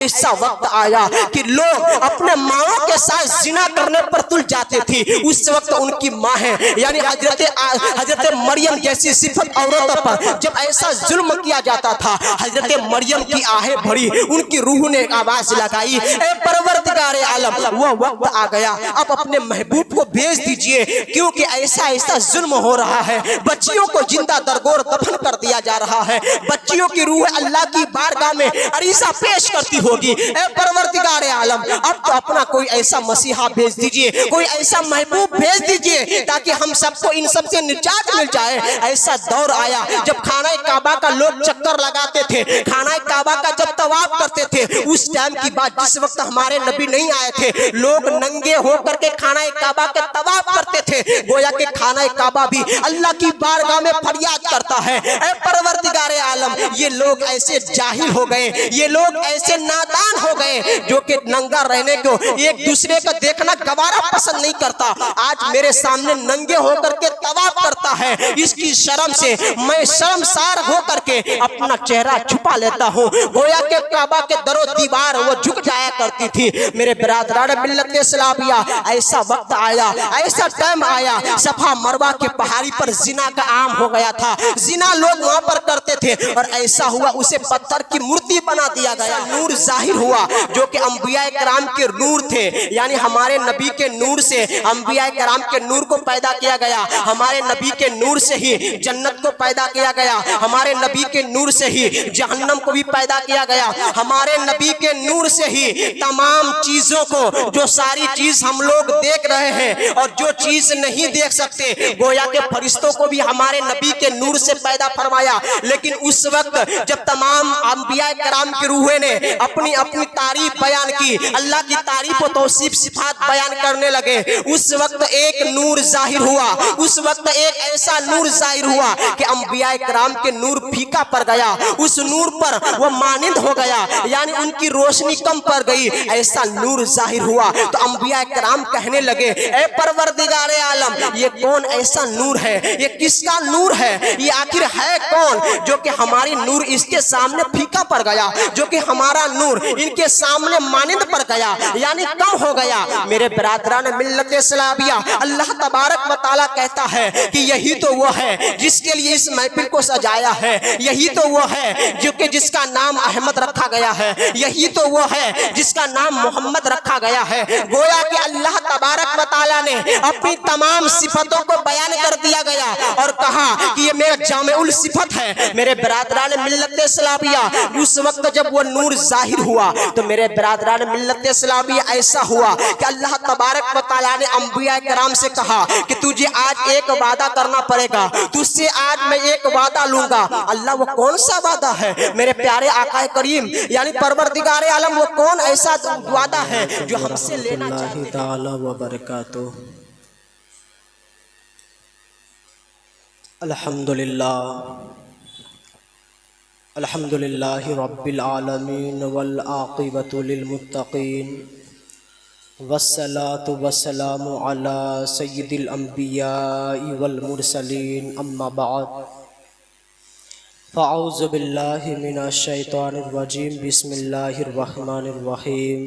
ایسا وقت آیا کہ لوگ اپنے ماں کے ساتھ زنا کرنے پر تل جاتے تھے. اس وقت ان کی ماں ہے یعنی حضرت مریم جیسی صفت عورتوں پر جب ایسا ظلم کیا جاتا تھا, حضرت مریم کی آہیں بھری, ان کی روح نے آواز لگائی, اے پروردگار عالم وہ وقت آ گیا, اب اپنے محبوب کو بھیج دیجئے کیونکہ ایسا ظلم ہو رہا ہے. بچیوں کو زندہ درگور دفن کر دیا جا رہا ہے. بچیوں کی روح اللہ کی بارگاہ میں عریضہ پیش کرتی ہوگی, اے پروردگار عالم اب تو اپنا کوئی ایسا مسیحا بھیج دیجئے, کوئی ایسا محبوب بھیج دیجئے تاکہ ہم سب کو ان سب سے نجات مل جائے. ایسا دور آیا جب خانہ کعبہ کا لوگ چکر لگاتے تھے, خانہ کعبہ کا جب طواف کرتے تھے, اس ٹائم کی بات جس وقت ہمارے نبی نہیں آئے تھے, لوگ ننگے ہو کر کے خانہ کعبہ کے طواف کرتے تھے. گویا کہ خانہ کعبہ بھی اللہ کی بارگاہ میں فریاد کرتا ہے, اے پروردگار عالم یہ لوگ ایسے جاہل ہو گئے, یہ لوگ ایسے نادان ہو گئے جو کہ ننگا رہنے کو ایک دوسرے کا دیکھنا گوارا پسند نہیں کرتا. آج میرے سامنے ننگے ہو کر کے طواف کرتا ہے, اس کی شرم سے میں شرمسار ہو کر کے اپنا چہرہ چھپا لیتا ہوں. گویا کہ کعبہ کے در و دیوار وہ جھک جایا کرتی تھی. میرے برادران ملت اسلامیہ ایسا وقت آیا, ایسا ٹائم آیا, صفا مروہ کے پہاڑی پر زنا کا عام ہو گیا تھا. زنا لوگ وہاں پر کرتے تھے اور ایسا ہوا اسے پتھر کی مورتی بنا دیا گیا. نور ظاہر ہوا جو کہ انبیاء کرام کے نور تھے, یعنی ہمارے نبی کے نور سے انبیاء کرام کے نور کو پیدا کیا گیا. ہمارے نبی کے نور سے ہی جنت کو پیدا کیا گیا, ہمارے نبی کے نور سے ہی جہنم کو بھی پیدا کیا گیا, ہمارے نبی کے نور سے ہی تمام چیزوں کو, جو ساری چیز ہم لوگ دیکھ رہے ہیں اور جو چیز نہیں دیکھ سکتے, گویا کہ فرشتوں کو بھی ہمارے نبی کے نور سے پیدا فرمایا. لیکن اس وقت جب تمام انبیاء کرام کی روحیں نے اپنی اپنی تعریف بیان کی, اللہ کی تعریف و توصیف صفات بیان کرنے لگے, اس وقت ایک نور ظاہر ہوا, اس وقت ایک ایسا نور ظاہر ہوا کہ انبیاء کرام کے نور پھیکا پڑ گیا, اس نور پر وہ مانند ہو گیا, یعنی ان کی روشنی کم پڑ گئی. ایسا نور ظاہر ہوا تو انبیاء کرام کہنے لگے, اے پروردگار عالم یہ کون ایسا نور ہے, یہ کس کا نور ہے, یہ آخر ہے کون جو کہ ہماری نور اس کے سامنے پھیکا پڑ گیا, جو کہ ہمارا نور ان کے سامنے مانند پڑ گیا, یعنی کم ہو گیا. میرے برادران ملت اسلامیہ اللہ تبارک و تعالیٰ کہتا ہے کہ یہی تو وہ ہے جس کے لیے اس محفل کو سجایا ہے, یہی تو وہ ہے جو کہ جس کا نام احمد رکھا گیا ہے, یہی تو وہ ہے جس کا نام محمد رکھا گیا ہے. گویا کہ اللہ تبارک و تعالیٰ نے اپنی تمام صفتوں کو بیان کر دیا گیا اور کہا کہ یہ میرا جامع الصفت ہے. میرے برادران ملت اسلامیہ اس وقت جب وہ نور ظاہر ہوا تو میرے برادران ملت اسلامیہ ایسا ہوا کہ اللہ تبارک و تعالیٰ نے انبیاء کرام سے کہا کہ تجھے آج ایک وعدہ کرنا پڑے گا, تجھ سے آج میں ایک وعدہ لوں گا. اللہ وہ کون سا وعدہ ہے میرے پیارے آقا کریم یعنی پروردگار عالم, وہ کون ایسا وعدہ ہے جو ہم سے لینا چاہتے ہیں؟ تعالی وبرکاتہ. الحمدللہ رب العالمین والعاقبۃ للمتقین والصلاة والسلام علی سید الانبیاء والمرسلین, اما بعد فاعوذ باللہ من الشیطان الرجیم, بسم اللہ الرحمن الرحیم.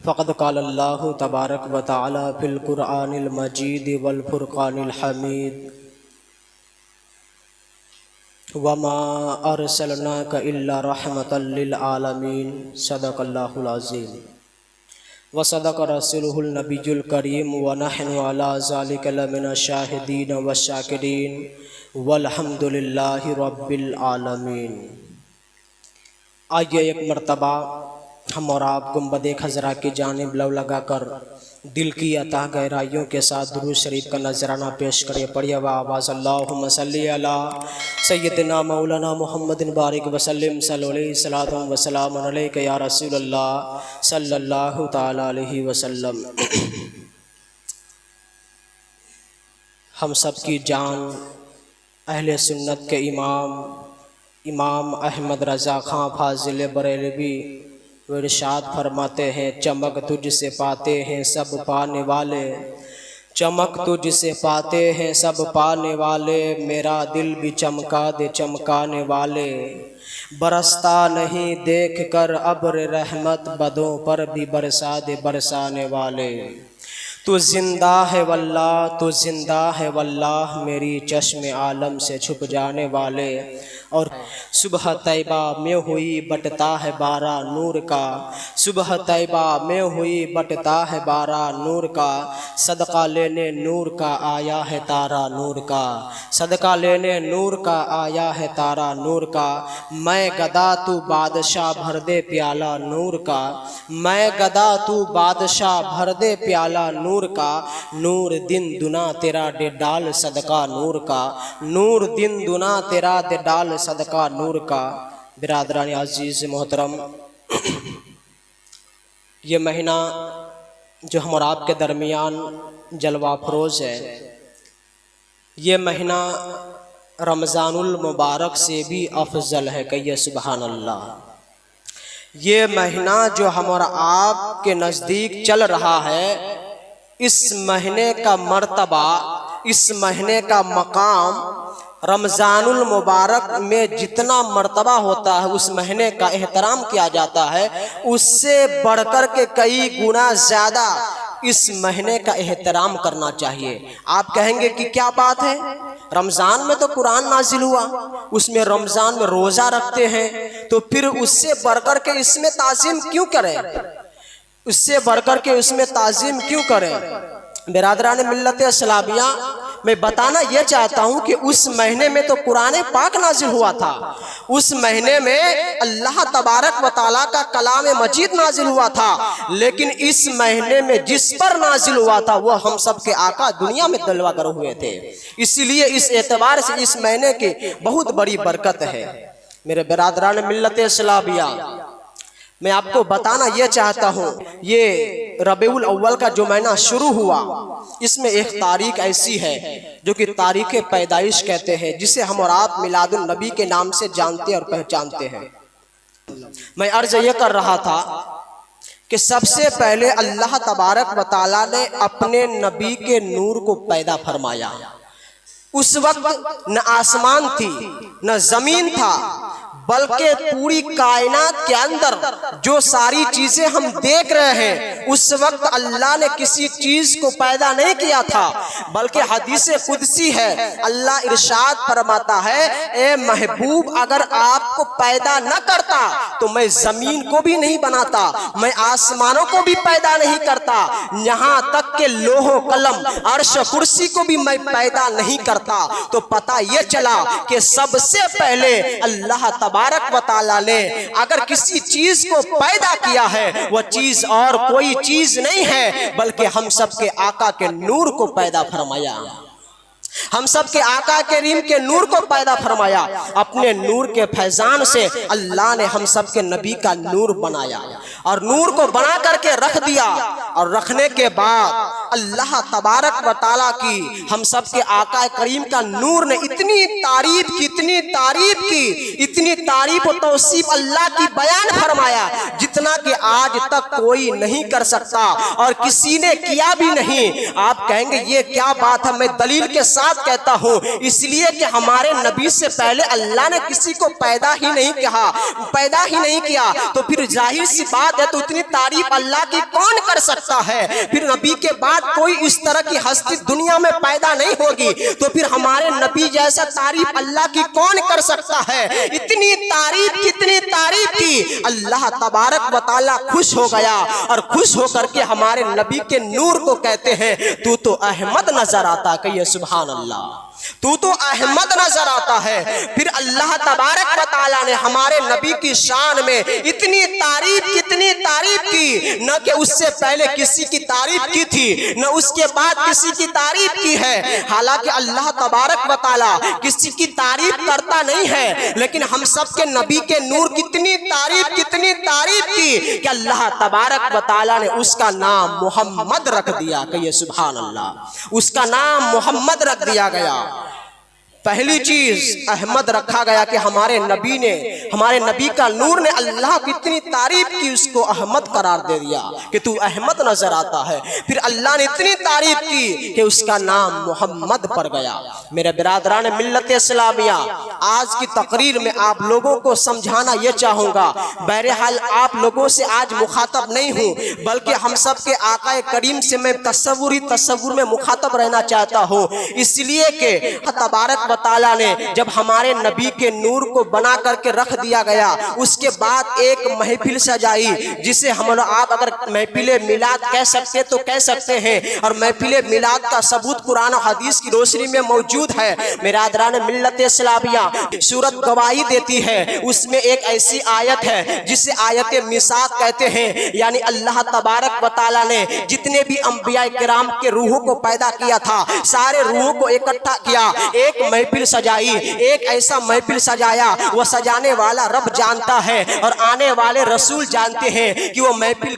فقد قال اللہ تبارک و تعالی فی القرآن المجید والفرقان الحمید, وما ارسلناک الا رحمۃ للعالمین. صدق اللہ العظیم وصدق رسولہ النبی الکریم, ونحن علی ذلک لمن الشاہدین والشاکرین, والحمد للہ رب العالمین. آئیے ایک مرتبہ ہم اور آپ گنبد خضرا کی جانب لو لگا کر دل کی عطا گہرائیوں کے ساتھ درود شریف کا نذرانہ پیش کرے. پڑھیے آواز, اللہم صلی علی سیدنا مولانا محمد بارک وسلم, صلی علیہ الصلوۃ والسلام علیک یا رسول اللہ صلی اللہ تعالی علیہ وسلم. ہم سب کی جان اہل سنت کے امام احمد رضا خان فاضل بریلوی وہ ارشاد فرماتے ہیں, چمک تجھ سے پاتے ہیں سب پانے والے, چمک تجھ سے پاتے ہیں سب پانے والے، میرا دل بھی چمکا دے چمکانے والے، برستا نہیں دیکھ کر ابر رحمت، بدوں پر بھی برسا دے برسانے والے۔ تو زندہ ہے واللہ، تو زندہ ہے واللہ، میری چشم عالم سے چھپ جانے والے۔ اور صبح طیبہ میں ہوئی بٹتا ہے بارہ نور کا، صبح طیبہ میں ہوئی بٹتا ہے بارہ نور کا، صدقہ لینے نور کا آیا ہے تارا نور کا، صدقہ لینے نور کا آیا ہے تارا نور کا۔ میں گدا تو بادشاہ بھر دے پیالہ نور کا، میں گدا تو بادشاہ بھر دے پیالہ نور کا، نور دن دنا تیرا دے ڈال صدقہ نور کا، نور دن دنا تیرا دے ڈال صدقہ نور کا۔ برادران عزیز محترم، یہ مہینہ جو ہم اور آپ کے درمیان جلوہ افروز ہے، یہ مہینہ رمضان المبارک سے بھی افضل ہے، کہیے سبحان اللہ۔ یہ مہینہ جو ہم اور آپ کے نزدیک چل رہا ہے، اس مہینے کا مرتبہ، اس مہینے کا مقام رمضان المبارک میں جتنا مرتبہ ہوتا ہے، اس مہینے کا احترام کیا جاتا ہے، اس سے بڑھ کر کے کئی گنا زیادہ اس مہینے کا احترام کرنا چاہیے۔ آپ کہیں گے کہ کیا بات ہے، رمضان میں تو قرآن نازل ہوا، اس میں رمضان میں روزہ رکھتے ہیں، تو پھر اس سے بڑھ کر کے اس میں تعظیم کیوں کریں، اس سے بڑھ کر کے اس میں تعظیم کیوں کریں؟ برادران ملت اسلامیہ، میں بتانا یہ چاہتا ہوں کہ اس مہینے میں تو قرآن پاک نازل ہوا تھا، اس مہینے میں اللہ تبارک و تعالیٰ کا کلام مجید نازل ہوا تھا، لیکن اس مہینے میں جس پر نازل ہوا تھا وہ ہم سب کے آقا دنیا میں جلوہ گر ہوئے تھے، اس لیے اس اعتبار سے اس مہینے کی بہت بڑی برکت ہے۔ میرے برادران ملت اسلامیہ، میں آپ کو بتانا یہ چاہتا ہوں، یہ ربیع الاول کا جو مہینہ شروع ہوا، اس میں ایک تاریخ ایسی ہے جو کہ تاریخ پیدائش کہتے ہیں، جسے ہم اور آپ میلاد النبی کے نام سے جانتے اور پہچانتے ہیں۔ میں عرض یہ کر رہا تھا کہ سب سے پہلے اللہ تبارک و تعالیٰ نے اپنے نبی کے نور کو پیدا فرمایا۔ اس وقت نہ آسمان تھی نہ زمین تھا، بلکہ پوری کائنات کے اندر جو ساری چیزیں ہم دیکھ رہے ہیں، اس وقت اللہ نے کسی چیز کو پیدا نہیں کیا تھا، بلکہ حدیث قدسی ہے، اللہ ارشاد فرماتا ہے، اے محبوب اگر آپ کو پیدا نہ کرتا تو میں زمین کو بھی نہیں بناتا، میں آسمانوں کو بھی پیدا نہیں کرتا، یہاں تک کہ لوح و قلم عرش کرسی کو بھی میں پیدا نہیں کرتا۔ تو پتہ یہ چلا کہ سب سے پہلے اللہ تبارک و تعالیٰ نے اگر کسی چیز کو پیدا کیا ہے، وہ چیز اور کوئی چیز نہیں ہے بلکہ ہم سب کے آقا کے نور کو پیدا فرمایا، ہم سب کے آقا کریم کے نور کو پیدا فرمایا۔ اپنے نور کے فیضان سے اللہ نے ہم سب کے نبی کا نور بنایا، اور نور کو بنا کر کے رکھ دیا، اور رکھنے کے بعد اللہ تبارک و تعالیٰ کی ہم سب کے آقا کریم کا نور نے اتنی تعریف کی، اتنی تعریف کی، اتنی تعریف و توصیف اللہ کی بیان فرمایا، جتنا کہ آج تک کوئی نہیں کر سکتا اور کسی نے کیا بھی نہیں۔ آپ کہیں گے یہ کیا بات ہے، میں دلیل کے ساتھ کہتا ہوں، اس لیے کہ ہمارے نبی سے پہلے اللہ نے کسی کو پیدا ہی نہیں کیا، تو پھر ظاہر سی بات ہے، تو اتنی تعریف اللہ کی کون کر سکتا ہے؟ پھر نبی کے بعد کوئی اس طرح کی ہستی دنیا میں پیدا نہیں ہوگی، تو پھر ہمارے نبی جیسا تعریف اللہ کی کون کر سکتا ہے؟ اتنی تعریف کتنی تعریف کی، اللہ تبارک و تعالیٰ خوش ہو گیا، اور خوش ہو کر کے ہمارے نبی کے نور کو کہتے ہیں، تو احمد نظر آتا، کہیے سبحان اللہ، تو احمد نظر آتا ہے۔ پھر اللہ تبارک و تعالیٰ نے ہمارے نبی کی شان میں اتنی تعریف کتنی تعریف کی، نہ کہ اس سے پہلے کسی کی تعریف کی تھی، نہ اس کے بعد کسی کی تعریف کی ہے۔ حالانکہ اللہ تبارک و تعالیٰ کسی کی تعریف کرتا نہیں ہے، لیکن ہم سب کے نبی کے نور کتنی تعریف کی کہ اللہ تبارک و تعالیٰ نے اس کا نام محمد رکھ دیا، کہیے سبحان اللہ، اس کا نام محمد رکھ دیا گیا۔ پہلی چیز احمد رکھا گیا کہ ہمارے نبی نے، ہمارے نبی کا نور نے اللہ کی اتنی تعریف کی، اس کو احمد قرار دے دیا کہ تو احمد نظر آتا ہے۔ پھر اللہ نے اتنی تعریف کی کہ اس کا نام محمد پڑ گیا۔ میرے برادران ملت اسلامیہ، آج کی تقریر میں آپ لوگوں کو سمجھانا یہ چاہوں گا، بہرحال آپ لوگوں سے آج مخاطب نہیں ہوں، بلکہ ہم سب کے آقا کریم سے میں تصور میں مخاطب رہنا چاہتا ہوں، اس لیے کہ تبارک و تعالیٰ نے جب ہمارے نبی کے نور کو بنا کر کے رکھ دیا گیا، اس کے بعد ایک محفل سجائی، جسے ہم آپ اگر محفل میلاد کہہ سکتے تو کہہ سکتے ہیں، اور محفل میلاد کا ثبوت قرآن و حدیث کی روشنی میں موجود ہے۔ برادران ملت اسلامیہ، سورت گواہی دیتی ہے، اس میں ایک ایسی آیت ہے جسے آیت میثاق کہتے ہیں، یعنی اللہ تبارک و تعالیٰ نے جتنے بھی انبیاء کرام کے روحوں کو پیدا کیا تھا، سارے روحوں کو اکٹھا کیا، ایک محفل سجائی، ایک ایسا محفل سجایا، وہ سجانے والا رب جانتا ہے اور آنے والے رسول جانتے ہیں کہ وہ محفل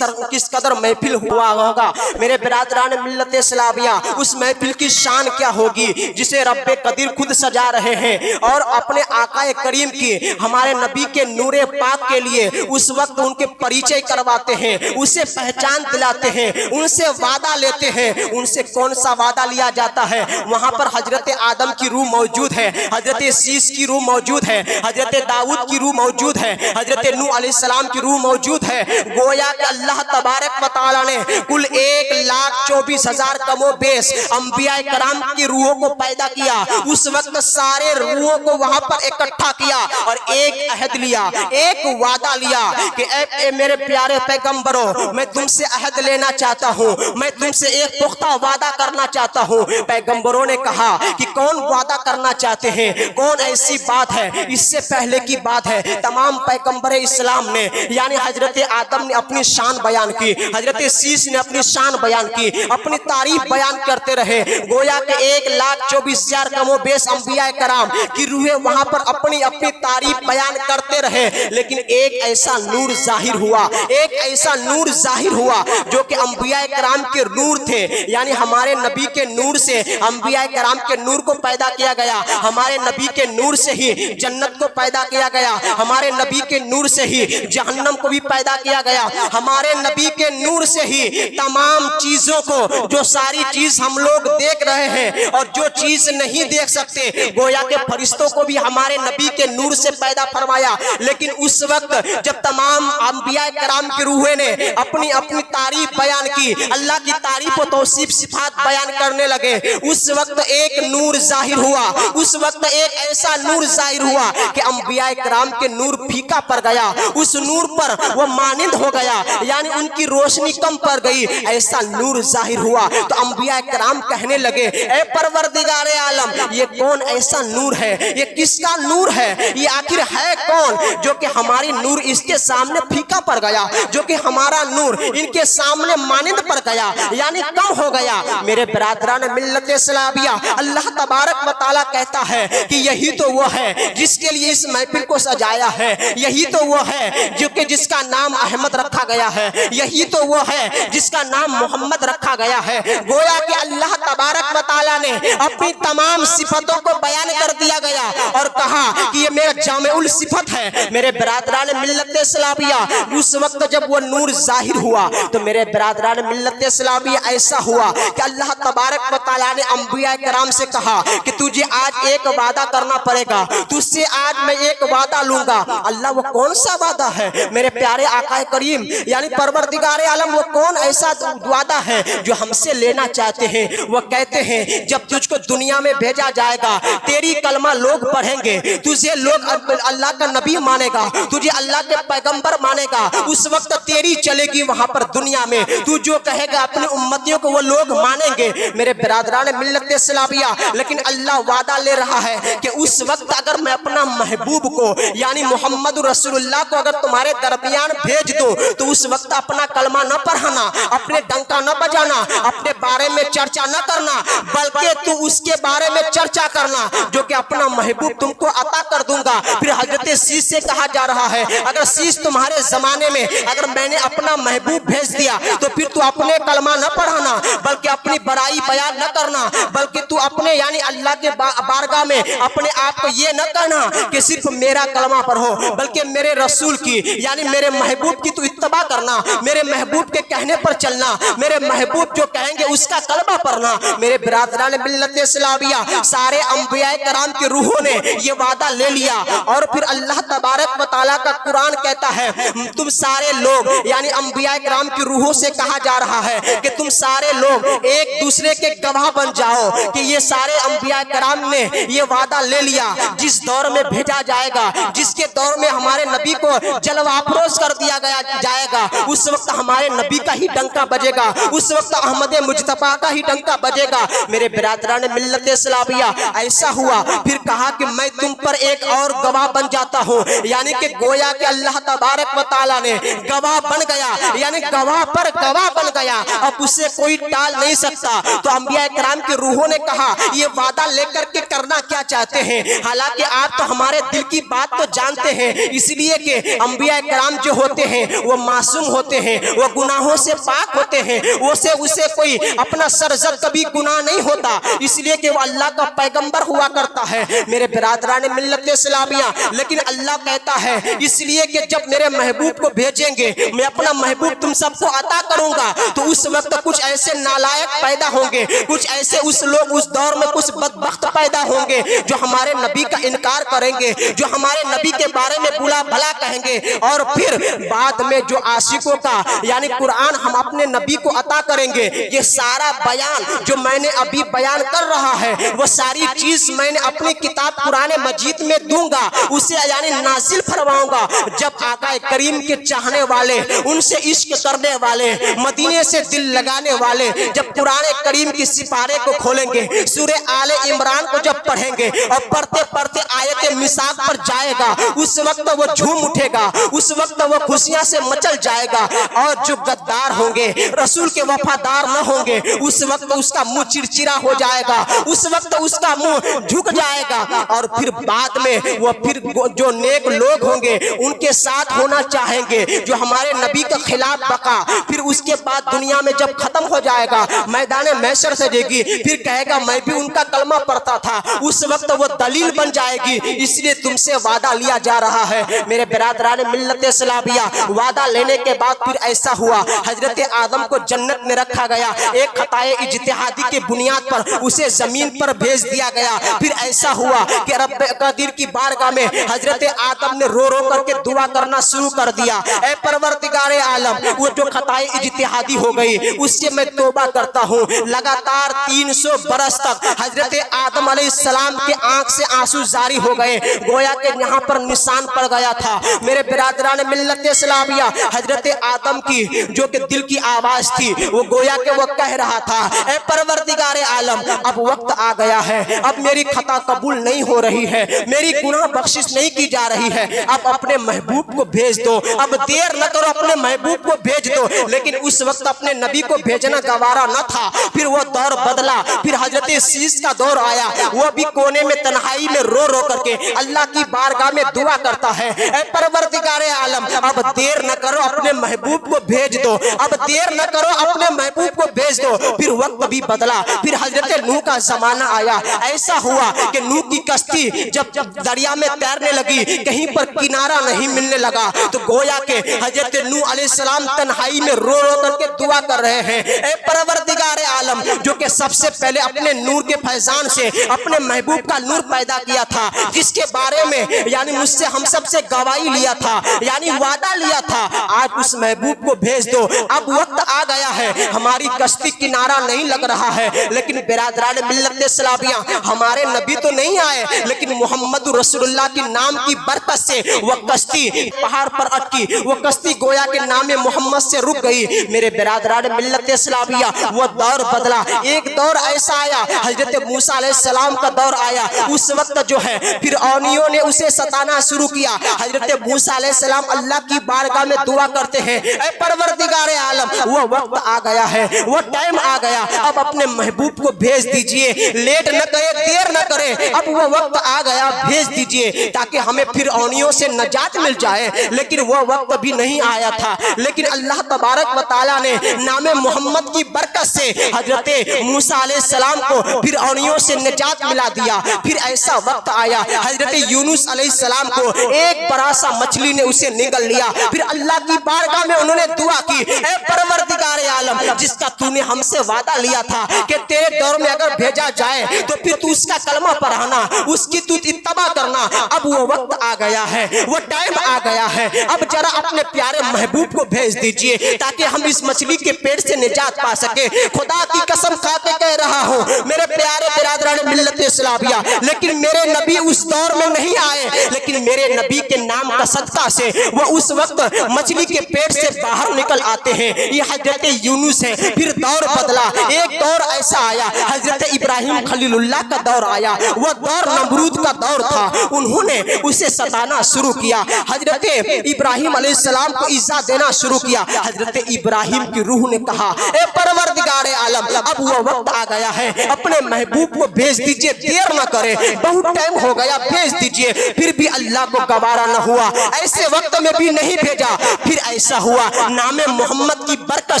کس قدر محفل ہوا ہوگا۔ میرے برادران ملت اسلامیہ، اس محفل کی شان کیا ہوگی جسے رب قدیر خود سجا رہے ہیں، اور اپنے آقا کریم کی، ہمارے نبی کے نور پاک کے لیے اس وقت ان کے پریچے کرواتے ہیں، اسے پہچان دلاتے ہیں، ان سے وعدہ لیتے ہیں۔ ان سے کون سا وعدہ لیا جاتا ہے؟ وہاں پر حضرت آدم کی روح موجود ہے، حضرت سیس کی روح موجود ہے، حضرت داؤد کی روح موجود ہے، حضرت نوح علیہ السلام کی روح موجود ہے۔ گویا کہ اللہ تبارک و تعالیٰ نے کل 1,24,000 کم و بیش انبیاء کرام کی روحوں کو پیدا کیا، اس وقت سارے روحوں کو وہاں پر اکٹھا کیا اور ایک عہد لیا، ایک وعدہ لیا کہ اے میرے پیارے پیغمبروں، میں تم سے عہد لینا چاہتا ہوں، میں تم سے ایک پختہ وعدہ کرنا چاہتا ہوں۔ پیغمبروں نے کہا کہ کون وعدہ کرنا چاہتے ہیں، کون ایسی بات ہے؟ اس سے پہلے کی بات ہے، تمام پیغمبر اسلام نے، یعنی حضرت آدم نے اپنی شان بیان کی، حضرت سیس نے اپنی شان بیان کی، اپنی تعریف بیان کرتے رہے۔ گویا کہ 1,24,000 کم و بیش انبیاء کرام کی روحیں وہاں پر اپنی اپنی تعریف بیان کرتے رہے، لیکن ایک ایسا نور ظاہر ہوا، ایک ایسا نور ظاہر ہوا جو کہ انبیاء کرام کے نور تھے، یعنی ہمارے نبی کے نور سے انبیاء کرام کے نور کو پیدا کیا گیا، ہمارے نبی کے نور سے ہی جنت کو پیدا کیا گیا، ہمارے نبی کے نور سے ہی جہنم کو بھی پیدا کیا گیا، ہمارے نبی کے نور سے ہی تمام چیزوں کو، جو ساری چیز ہم لوگ دیکھ رہے ہیں اور جو چیز نہیں دیکھ سکتے، گویا کہ فرشتوں کو بھی ہمارے نبی کے نور سے پیدا فرمایا۔ لیکن اس وقت جب تمام انبیاء کرام کی روحیں نے اپنی اپنی تعریف بیان کی، اللہ کی تعریف و توصیف صفات بیان کرنے لگے، اس وقت ایک نور ظاہر ہوا، اس وقت ایک ایسا نور ظاہر ہوا کہ انبیاء کرام کے نور پھیکا پڑ گیا، اس نور پر وہ مانند ہو گیا، یعنی ان کی روشنی کم پڑ گئی، ایسا نور ظاہر ہوا۔ تو انبیاء کرام کہنے لگے، اے پروردگار عالم، یہ کون ایسا نور ہے؟ یہ کس کا نور ہے؟ یہ آخر ہے کون جو کہ ہماری نور اس کے سامنے پھیکا پڑ گیا، جو کہ ہمارا نور ان کے سامنے مانند پڑ گیا، یعنی کم ہو گیا؟ میرے برادران ملت اسلامیہ، اللہ تبارک و تعالیٰ کہتا ہے کہ یہی تو وہ ہے جس کے لیے اس محفل کو سجایا ہے، یہی تو وہ ہے جو کہ جس کا نام احمد رکھا گیا ہے، یہی تو وہ ہے جس کا نام محمد رکھا گیا ہے۔ گویا کہ اللہ تبارک و تعالیٰ نے اپنی تمام صفتوں کو بیان کر دیا گیا اور کہا کہ یہ میرا جامع الصفت ہے۔ میرے برادران ملت اسلامیہ، اس وقت جب وہ نور ظاہر ہوا تو میرے برادران ملت اسلامیہ ایسا ہوا کہ اللہ تبارک و تعالیٰ نے انبیاء کرام سے کہا کہ تجھے آج ایک وعدہ کرنا پڑے گا، تجھ سے آج میں ایک وعدہ لوں گا۔ اللہ وہ کون سا وعدہ ہے؟ میرے پیارے آقا کریم یعنی پروردگار عالم، وہ کون ایسا وعدہ ہے جو ہم سے لینا چاہتے ہیں؟ وہ کہتے ہیں جب تجھ کو دنیا میں بھیجا جائے گا، تیری کلمہ لوگ پڑھیں گے، تجھے لوگ اللہ کا نبی مانے گا، تجھے اللہ کے پیغمبر مانے گا، اس وقت تیری چلے گی وہاں پر دنیا میں، تو جو کہے گا اپنی امتیوں کو وہ لوگ مانیں گے۔ میرے برادران ملت اسلامیہ، لیکن اللہ وعدہ لے رہا ہے کہ اس وقت اگر میں اپنا محبوب کو یعنی محمد رسول اللہ کو اگر تمہارے درمیان بھیج دوں تو اس وقت اپنا کلمہ نہ پڑھانا، اپنے ڈنکا نہ بجانا، اپنے بارے میں چرچا نہ کرنا، بلکہ تو اس کے بارے میں چرچا کرنا جو کہ اپنا محبوب تم کو عطا کر دوں گا۔ پھر حضرت سیس سے کہا جا رہا ہے اگر سیس تمہارے زمانے میں اگر میں نے اپنا محبوب بھیج دیا تو پھر تو اپنے کلمہ نہ پڑھانا، بلکہ اپنی برائی بیان نہ کرنا، بلکہ تو اپنے یعنی اللہ के बारगाह में अपने आप को ये न कहना कि सिर्फ मेरा कलमा पढ़ो, बल्कि मेरे रसूल की यानी मेरे महबूब की तू इत्तबा करना, मेरे महबूब के कहने पर चलना, मेरे महबूब जो कहेंगे उसका कलमा पढ़ना। मेरे बिरादरान मिल्लत इस्लामिया, सारे अंबिया कराम की रूहों ने ये वादा ले लिया। और फिर अल्लाह तबारक व तआला का कुरान कहता है तुम सारे लोग यानी अंबिया कराम की रूहों से कहा जा रहा है कि तुम सारे लोग एक दूसरे के गवाह बन जाओ कि ये सारे अंबिया कराम ने ये वादा ले लिया जिस दौर में भेजा जाएगा, जिसके दौर में हमारे नबी को जलवा अफरोज कर दिया जाएगा, उस वक्त हमारे नबी का ही डंका बजेगा, उस वक्त अहमद मुजतबा का ही डंका बजेगा। मेरे बिरादरान मिल्लत इस्लामिया, ऐसा हुआ फिर कहा कि मैं तुम पर एक और गवाह बन जाता हूँ, यानी कि गोया कि अल्लाह तबारक व तआला ने गवाह बन गया, यानी गवाह पर गवाह बन गया, अब उसे कोई टाल नहीं सकता। तो अंबिया कराम की रूहों ने कहा ये वादा लेकर के करना क्या चाहते हैं, हालांकि आप तो हमारे दिल की बात तो जानते हैं, इसलिए कि अंबिया कराम जो होते हैं वो मासूम होते हैं, वो गुनाहों से पाक होते हैं, उसे कोई अपना सरजद कभी गुनाह नहीं होता, इसलिए कि वो अल्लाह का पैगंबर हुआ करता है। मेरे बिरादरान मिल्लत इस्लामिया, लेकिन अल्लाह कहता है इसलिए कि जब मेरे महबूब को भेजेंगे मैं अपना महबूब तुम सबको अता करूंगा, तो उस वक्त कुछ ऐसे नालायक पैदा होंगे, कुछ ऐसे उस दौर में कुछ बदबख्त पैदा होंगे जो हमारे नबी का इनकार करेंगे, जो हमारे नबी के बारे में बुरा भला कहेंगे। और फिर बाद में जो आशिकों का यानी कुरान हम अपने नबी को अता करेंगे, ये सारा बयान जो मैंने अभी बयान कर रहा है वो सारी चीज मैंने अपनी किताब कुरान मजीद में दूंगा, उसे यानी नाजिल फरमाऊंगा। जब आका करीम के चाहने वाले, उनसे इश्क करने वाले, मदीने से दिल लगाने वाले जब कुरान करीम की सिपारे को खोलेंगे, सूरे आले इमरान को जब पढ़ेंगे और पढ़ते पढ़ते आयत मिसाक पर जाएगा, उस वक्त वो झूम उठेगा, उस वक्त वो खुशियां से मचल जाएगा। और जो गद्दार होंगे, रसूल के वफादार न होंगे, उस वक्त उसका मुंह चिड़चिड़ा हो जाएगा, उस वक्त उसका मुंह झुक जाएगा। और फिर बाद में वो फिर जो नेक लोग होंगे उनके साथ होना चाहेंगे जो हमारे नबी के खिलाफ बका, फिर उसके बाद दुनिया में जब खत्म हो जाएगा, मैदान महशर सजेगी, फिर कहेगा मैं भी उनका कलमा पढ़ता था, उस वक्त वो दलील बन जाएगी। इसलिए तुमसे वादा लिया जा रहा है। मेरे बिरादरान मिल्लत इस्लामिया, वादा लेने के बाद फिर ऐसा हुआ हजरत आदम को जन्नत में रखा गया, एक खताए इज्तिहादी के बुनियाद पर उसे जमीन पर भेज दिया गया। फिर ऐसा हुआ कि रब कदीर की बारगाह में हजरत आदम ने रो रो करके दुआ करना शुरू कर दिया, ऐ परवरदिगारे आलम, वो जो खताए इज्तिहादी हो गई उससे मैं तौबा करता हूँ। लगातार 300 बरस तक हजरत आदम अलैहिस्सलाम के आंख से आंसू जारी हो गए, गोया के यहाँ पर निशान पड़ गया था। मेरे बिरादरान मिल्लत इस्लामिया, हजरत आदम की जो कि दिल की आवाज थी वो गोया के वो कह रहा था, ऐ परवरदिगारे आलम, अब वक्त आ गया है, अब मेरी खता कबूल नहीं हो रही है, मेरी गुनाह बख्शिश नहीं की जा रही है, अब अपने महबूब को भेज दो, अब देर न करो, अपने महबूब को भेज दो। लेकिन उस वक्त अपने नबी को भेजना गवारा न था। फिर वो दौर बदला, फिर हजरत शीश का दौर आया, वो भी कोने में तन्हाई में रो रो करके अल्लाह की बारगाह में दुआ करता है, ऐ परवरदिगारे आलम, अब देर न करो, अपने महबूब को भेज दो, अब देर न करो, अपने महबूब को भेज दो। फिर वक्त भी बदला, फिर हजरत नूह का जमाना आया। ऐसा हुआ कि नूह की कश्ती जब दरिया में तैरने लगी, कहीं पर किनारा नहीं मिलने लगा, तो गोया के हजरत नूह अलैहिस्सलाम तन्हाई में रो रो करके दुआ कर रहे हैं, ऐ परवरदिगारे आलम, जो कि सबसे पहले अपने नूर के फैजान से अपने महबूब का नूर पैदा किया था, जिसके बारे में यानी मुझसे हम सबसे गवाही लिया था, यानी वादा लिया था, आज उस महबूब को भेज दो। अब वक्त आ गया है, हमारी कश्ती किनारा नहीं लग रहा है। लेकिन बिरादरान मिल्लत इस्लामिया, हमारे नबी तो नहीं आए, लेकिन मोहम्मद रसूलुल्लाह के नाम की बरकत से वह कश्ती पहाड़ पर अटकी, वो कश्ती गोया के नाम मोहम्मद से रुक गई। मेरे बिरादरान मिल्लत इस्लामिया, वो दौर बदला। एक दौर ऐसा आया, हजरत मूसा अलैहिस्सलाम का दौर आया, उस वक्त जो है फिर औनियों ने उसे सताना शुरू किया। हजरत मूसा अलैहिस्सलाम अल्लाह की बारगाह में दुआ करते हैं, ऐ परवरदिगारे आलम, वो वक्त आ गया है, वो टाइम आ गया, अब अपने महबूब को भेज दीजिए, लेट न करे, देर न करे, अब वो वक्त आ गया, भेज दीजिए ताकि हमें फिर औनियों से नजात मिल जाए। लेकिन वो वक्त भी नहीं आया था। लेकिन अल्लाह तबारक व तआला ने नामे मोहम्मद की बरकत से हजरत मूसा अलैहिस्सलाम को फिर औनियों से निजात मिला दिया। फिर ऐसा वक्त आया हजरत यूनुस अलैहिस्सलाम को एक बड़ा सा मछली ने उसे निगल लिया। फिर अल्लाह की बारगाह में उन्होंने दुआ की, ऐ परवरदिगार आलम, जिसका तूने हमसे वादा लिया था कि तेरे दौर में अगर भेजा जाए तो फिर तू उसका कलमा पढ़ाना, उसकी तू इत्तबा करना। अब वो वक्त आ गया है, वो टाइम आ गया है, अब जरा अपने प्यारे महबूब को भेज दीजिए ताकि हम इस मछली के पेट से निजात पा सके। खुदा की कसम खा के कह रहा हूँ मेरे प्यारे बिरादरान मिल्लत इस्लामिया, लेकिन मेरे नबी उस दौर में नहीं आए, लेकिन मेरे नबी के नाम का सदका से वो उस वक्त मछली के पेट से बाहर निकल आते हैं। ये हजरत यूनुस है। फिर दौर बदला, एक दौर ऐसा आया हजरत इब्राहिम खलीलुल्लाह का दौर आया, वो दौर नमरूद का दौर था। उन्होंने उसे सताना शुरू किया, हजरत इब्राहिम अलैहिस्सलाम को इज्जा देना शुरू किया। हजरत इब्राहिम की रूह ने कहा, ए परवरदिगार आलम, अब वो वक्त आ गया है, अपने महबूब को भेज दीजिए, देर न करे, बहुत टाइम हो गया, भेज दीजिए। फिर भी अल्लाह को गवारा न हुआ, ऐसे वक्त में भी नहीं भेजा। फिर ऐसा हुआ नामे मोहम्मद की बरकत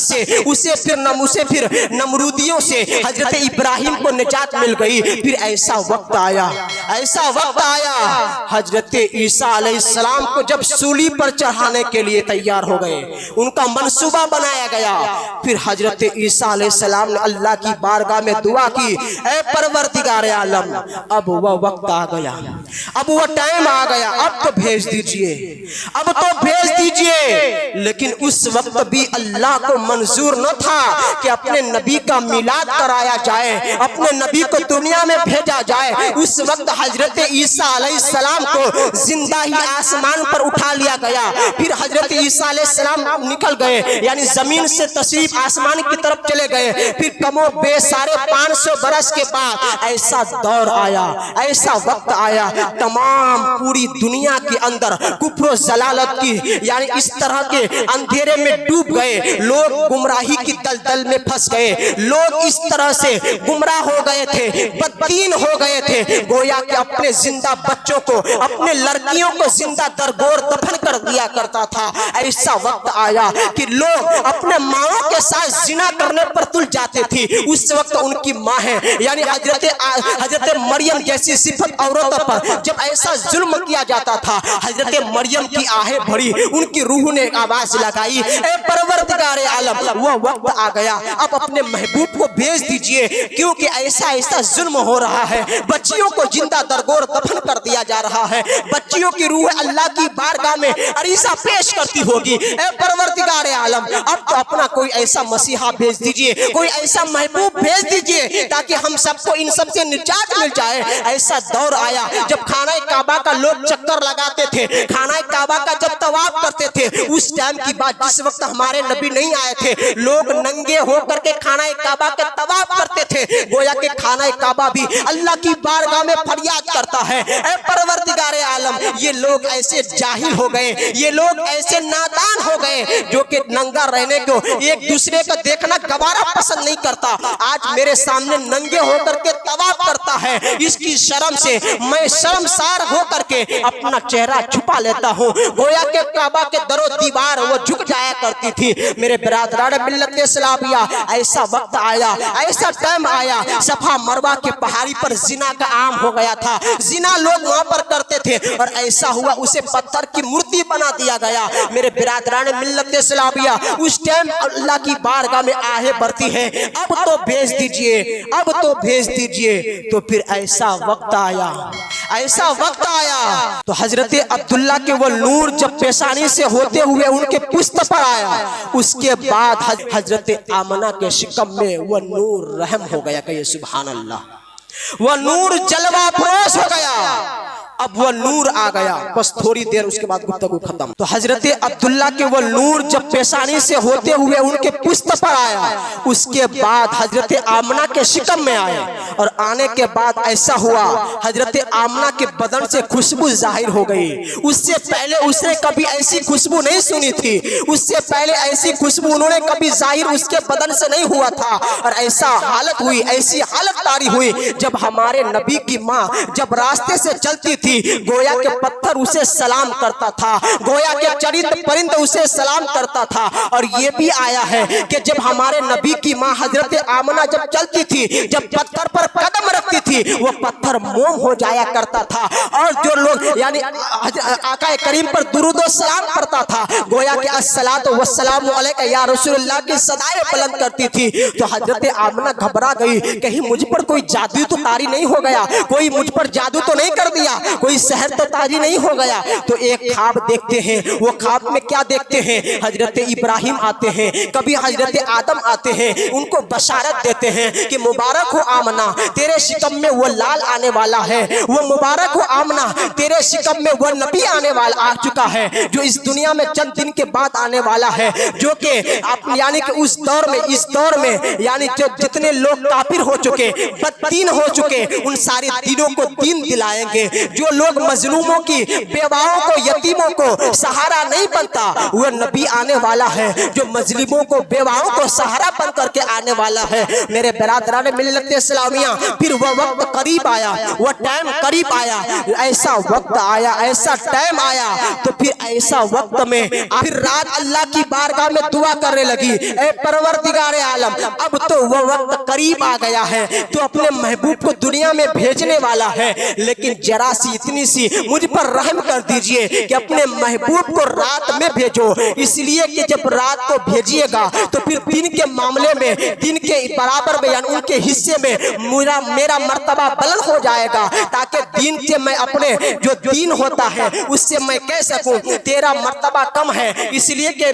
से उसे फिर नमरूदियों से हजरत इब्राहिम को निजात मिल गई। फिर ऐसा वक्त आया हजरत ईसा अलैहिस्सलाम को जब सूली पर चढ़ाने के लिए तैयार हो गए, उनका मंसूबा बनाया गया। फिर हजरत ईसा अलैहिस्सलाम ने अल्लाह की बारगाह में दुआ की, ऐ परवरदिगार आलम, अब वह वक्त आ गया, अब वह टाइम आ गया, अब तो भेज दीजिए, अब तो भेज दीजिए। लेकिन उस वक्त भी अल्लाह को मंजूर न था कि अपने नबी का मिलाद कराया जाए, अपने नबी को दुनिया में भेजा जाए। उस वक्त हजरत ईसा अलैहिस्सलाम को जिंदा ही आसमान पर उठा लिया गया। फिर हजरत ईसा अलैहिस्सलाम निकल गए, यानी जमीन से तशरीफ आसमान की तरफ चले गए। फिर कमो बे साढ़े 500 बरस के बाद ऐसा दौर आया, ऐसा वक्त आया, तमाम पूरी दुनिया के अंदर कुफ्र जलालत की यानी इस तरह के अंधेरे में डूब गए, लोग गुमराही की दलदल में फंस गए, लोग इस तरह से गुमराह हो गए थे, बददीन हो गए थे, गोया कि अपने जिंदा बच्चों को, अपने लड़कियों को जिंदा दरगोर दफन कर दिया करता था। ऐसा वक्त आया कि लोग अपने माओं के साथ जिना करने पर तुल जाते थे। उस वक्त उनकी माँ है यानी हजरत मरियम जैसी सिफत औरतों पर जब ऐसा जुल्म किया जाता था, हजरत मरियम की आहें भरी, उनकी रूह ने आवाज लगाई, ए परवरदिगार आलम, वो वक्त आ गया, अब अपने महबूब को भेज दीजिए, क्योंकि ऐसा जुल्म हो रहा है, बच्चियों को जिंदा दरगोर दफन कर दिया जा रहा है, बच्चियों की रूह अल्लाह की बारगाह में अरीसा पेश करती होगी। ए परवरदिगार आलम, अब तो अपना कोई ऐसा मसीहा भेज दीजिए, कोई ऐसा महबूब भेज दीजिए ताकि हम सबको इन सब से निजात मिल जाए। ऐसा दौर आया जब खाना काबा का लोग चक्कर लगाते थे, खाना काबा का जब तवाफ करते थे, उस टाइम की बात, जिस वक्त हमारे नबी नहीं आए थे, लोग नंगे होकर के खाना काबा के तवाफ करते थे। गोया के खाना काबा भी अल्लाह की बारगाह में फरियाद करता है, ऐ परवरदिगार आलम, ये लोग ऐसे जाहिल हो गए, ये लोग ऐसे नादान हो गए जो कि नंगा रहने को, एक दूसरे को देखना गवारा पसंद नहीं करता। आज मेरे सामने नंगे होकर के तवाफ करता है, इसकी शर्म से मैं शर्मसार होकर के अपना चेहरा छुपा लेता हूँ। गोया के काबा के दरो दीवार वो झुक जाया करती थी। मेरे बिरादरान मिल्लत इस्लामिया, ऐसा वक्त आया, ऐसा टाइम आया, सफा मरवा के पहाड़ी पर जिना का आम हो गया था, जिना लोग वहां पर करते थे, और ऐसा हुआ उसे पत्थर की मूर्ति बना दिया गया। मेरे बिरादरान मिल्लत इस्लामिया, उस टाइम अल्लाह की बारगाह में आहें भरती है, अब तो भेज दीजिए, अब तो भेज दीजिए। तो फिर ऐसा वक्त आया, ऐसा वक्त आया तो हजरत अब्दुल्ला के वो नूर जब पेशानी से होते हुए उनके पुश्त पर आया, उसके बाद हजरत आमना के शिकम में वो नूर रहम हो गया। कहिए सुभान अल्लाह, वो नूर जलवा फरोश हो गया। अब वो नूर आ गया, बस थोड़ी देर उसके बाद गुफ्तगू खत्म। तो हजरत अब्दुल्ला के वो नूर जब पेशानी से होते हुए उनके पुश्त पर आया, उसके बाद हजरत आमना के शिकम में आए, और आने के बाद ऐसा हुआ हजरत आमना के बदन से खुशबू जाहिर हो गई। उससे पहले उसने कभी ऐसी खुशबू नहीं सुनी थी, उससे पहले ऐसी खुशबू उन्होंने कभी जाहिर उसके बदन से नहीं हुआ था। और ऐसा हालत हुई, ऐसी हालत तारी हुई जब हमारे नबी की माँ जब रास्ते से चलती थी, गोया के पत्थर उसे सलाम करता था, गोया के चरित परिंद उसे सलाम करता था। और ये भी आया है कि जब हमारे नबी की माँ हजरत आमना जब चलती थी, जब पत्थर पर कदम रखती थी, वो पत्थर मोम हो जाया करता था। और जो लोग यानी आका करीम पर दुरूद व सलाम पढ़ता था, गोया के अस्सलातु वस्सलामु अलैका या रसूलल्लाह की सदाएं बुलंद करती थी। तो हजरत आमना घबरा गई, कहीं मुझ पर कोई जादू तो तारी नहीं हो गया, कोई मुझ पर जादू तो नहीं कर दिया, कोई सहर तो तारी नहीं हो गया। तो एक ख्वाब देखते हैं, वो ख्वाब में क्या देखते हैं, हजरत इब्राहिम आते हैं, कभी हजरत आदम आते हैं, उनको बशारत देते हैं कि मुबारक हो आमना, तेरे शिकम में वो लाल आने वाला है, वो मुबारक हो आमना, तेरे शिकम में वो नबी आने वाला आ चुका है, जो इस दुनिया में चंद दिन के बाद आने वाला है, जो कि आप यानी कि उस दौर में, इस दौर में यानी जो जितने लोग काफिर हो चुके, बददीन हो चुके, उन सारे दीनों को दीन दिलाएंगे। जो लोग मजलूमों की, बेवाओं को, यतीमों को सहारा नहीं बनता, वो नबी आने वाला है, जो मजलूमों को, बेवाओं को सहारा बन करके आने वाला है। मेरे बिरादरान मिल्लत इस्लामिया, फिर वह वक्त करीब आया, वह टाइम करीब आया, ऐसा वक्त आया, ऐसा टाइम आया। तो फिर ऐसा वक्त में फिर रात अल्लाह की बारगाह में दुआ करने लगी, ऐ परवरदिगारे आलम, अब तो वह वक्त करीब आ गया है, तो अपने महबूब को दुनिया में भेजने वाला है, लेकिन जरा सी इतनी सी मुझ पर रहम कर दीजिए कि अपने महबूब को रात में भेजो, इसलिए कि जब रात को भेजिएगा तो फिर दिन के मामले में, दिन के बराबर में यानी उनके हिस्से में मेरा मर्तबा बुलंद हो जाएगा, ताकि दिन से मैं अपने जो दीन होता है उससे मैं कह सकूं तेरा मर्तबा कम है, इसलिए कि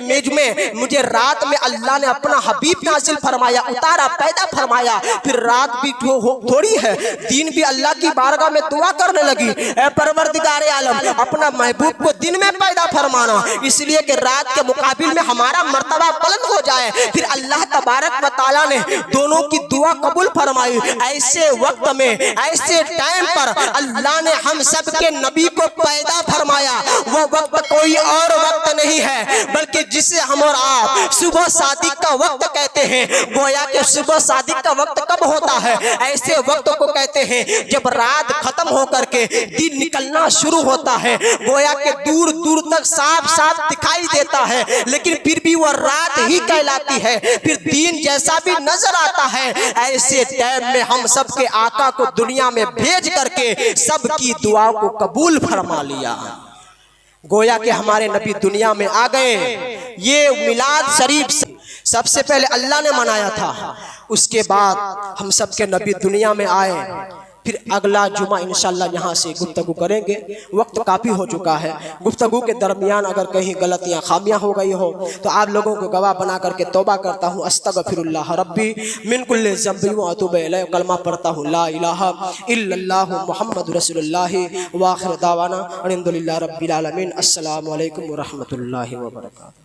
मुझे रात में अल्लाह ने अपना हबीब नाजिल फरमाया, उतारा, पैदा फरमाया। फिर रात भी थोड़ी है, दिन भी अल्लाह की बारगाह में दुआ करने लगी, ऐ परवरदिगारे आलम, अपना महबूब को दिन में पैदा फरमाना, इसलिए कि रात के मुकाबिल में हमारा मर्तबा बुलंद हो जाए। फिर अल्लाह तबारक व तआला ने दोनों की दुआ कबूल फरमाई। ऐसे वक्त में, ऐसे टाइम पर अल्लाह ने हम सब के नबी को पैदा फरमाया। वो वक्त कोई और वक्त नहीं है, बल्कि जिसे हम और आप सुबह सादिक का वक्त कहते हैं। गोया के सुबह सादिक का वक्त कब होता है? ऐसे वक्त को कहते हैं जब रात खत्म होकर के दिन निकलना शुरू होता है। गोया के दूर दूर तक साफ साफ दिखाई देता है, लेकिन फिर भी वह रात ही कहलाती है, फिर दिन जैसा भी नजर आता है। ऐसे टाइम में हम सबके आका को दुनिया में भेज करके सबकी दुआ को कबूल फरमा लिया। गोया के हमारे नबी दुनिया में आ गए। ये मिलाद शरीफ सबसे पहले अल्लाह ने मनाया था, उसके बाद हम सबके नबी दुनिया में आए। फिर अगला जुमा इंशाल्लाह यहाँ से गुफ्तगू करेंगे। वक्त काफ़ी हो चुका है, गुफ्तगू के दरमियान अगर कहीं गलतियाँ खामियाँ हो गई हो तो आप लोगों को गवाह बना करके तौबा करता हूँ। अस्तगफिरुल्लाह रब्बी मिन कुल्लि ज़ंबि व अतूबु इलैह। कलमा पढ़ता हूँ ला इलाहा इल्लल्लाह मुहम्मदुर रसूलुल्लाह व आखिर दावाना अल्हम्दुलिल्लाहि रब्बिल आलमीन। अस्सलामु अलैकुम व रहमतुल्लाहि व बरकातुहू।